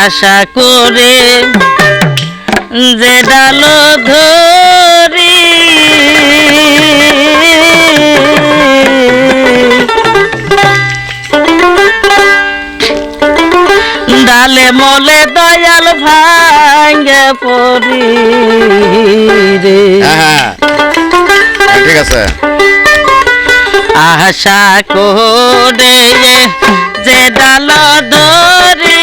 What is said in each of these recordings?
আশা করে যে ডাল ধরি ডালে মলে দয়াল ভাঙ্গে পড়ি রে। ঠিক আছে। আশা করে যে ডাল ধরি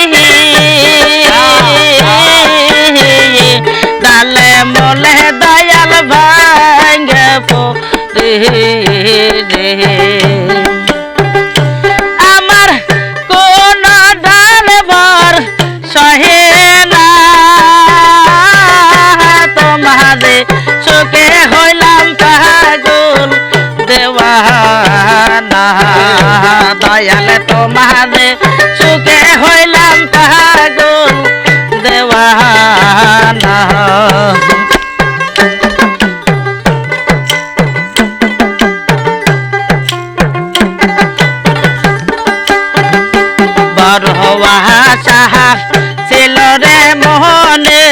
ডালে মলে দয়াল ভাঙ্গে পড়ি রে। আমার কোন ডাল ভর সহে না তোমারে চোখে হইলাম পাগল দেওয়ানা দয়াল তোমারে চোখে হইলাম পাগল দেওয়ানা। বড় আশা ছিল রে মনে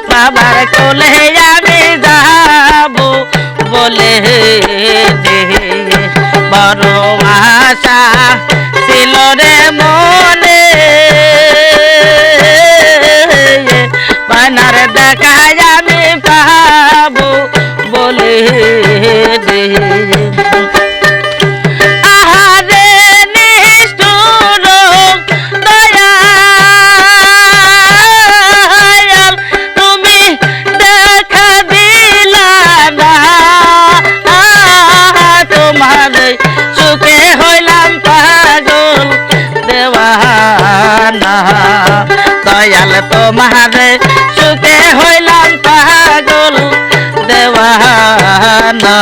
বাবার কোলে আমি যাব বলে বড় আশা ছিল রে মনে বানার দেখায় আমি পাবো বলে দয়াল তোমারে সুখে হইলাম পাগল দেওয়ানা।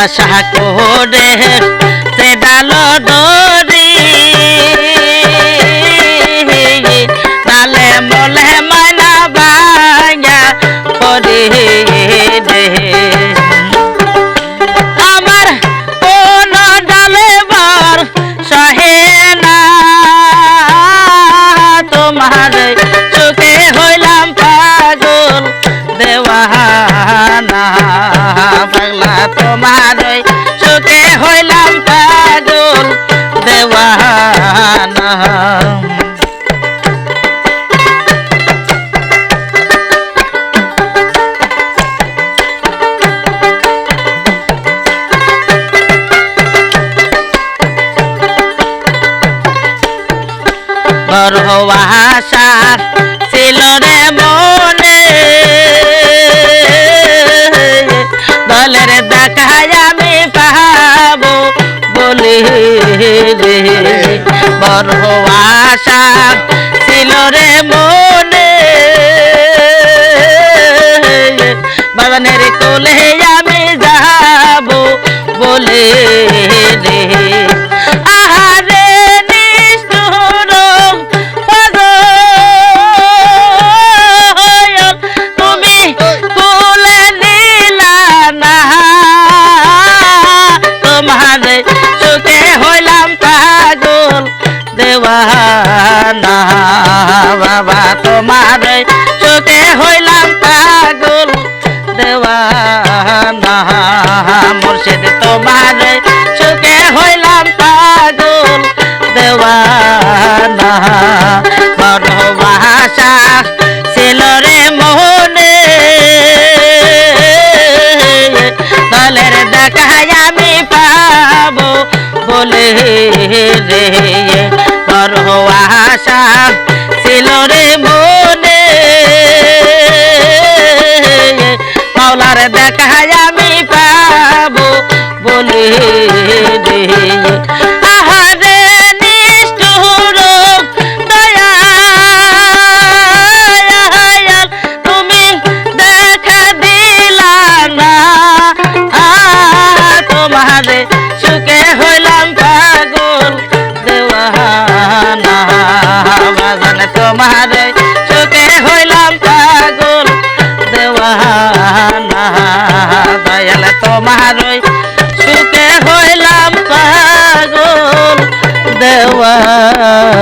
আশা করে সে ডাল ধরি ডালে মলে মাইনা ভাঙা পড়ে রে। আমার কোন ডালে বার সহে না তোমার চোখে হইলাম পাগল দেওয়ানা পাগলা তোমার চোখে হইলাম পাগল দেওয়ানা। বড় আশা ছিল রে মনে দলের দেখায় আমি পাবো বলে রে। বড় আশা ছিল রে মনে বাবানের কোলে আমি যাব বলে রে। আহারে দেওয়ানা বাবা তোমার চোখে হইলাম পাগল দেওয়ানা মুর্শিদ তোমার চোখে হইলাম পাগল দেওয়ানা। বড় আশা ছিল রে মনে দলের দেখায় আমি পাবো বলে রে। বড় আশা ছিল রে মনে মাওলার দেখায় আমি পাবো বলে রে। আহারে নিষ্ঠুর দয়াল তুমি দেখা দিলা না তোমারে সুখে হইলাম পাগল দেওয়া তোমারই সুখে হইলাম পাগল দেওয়ানা।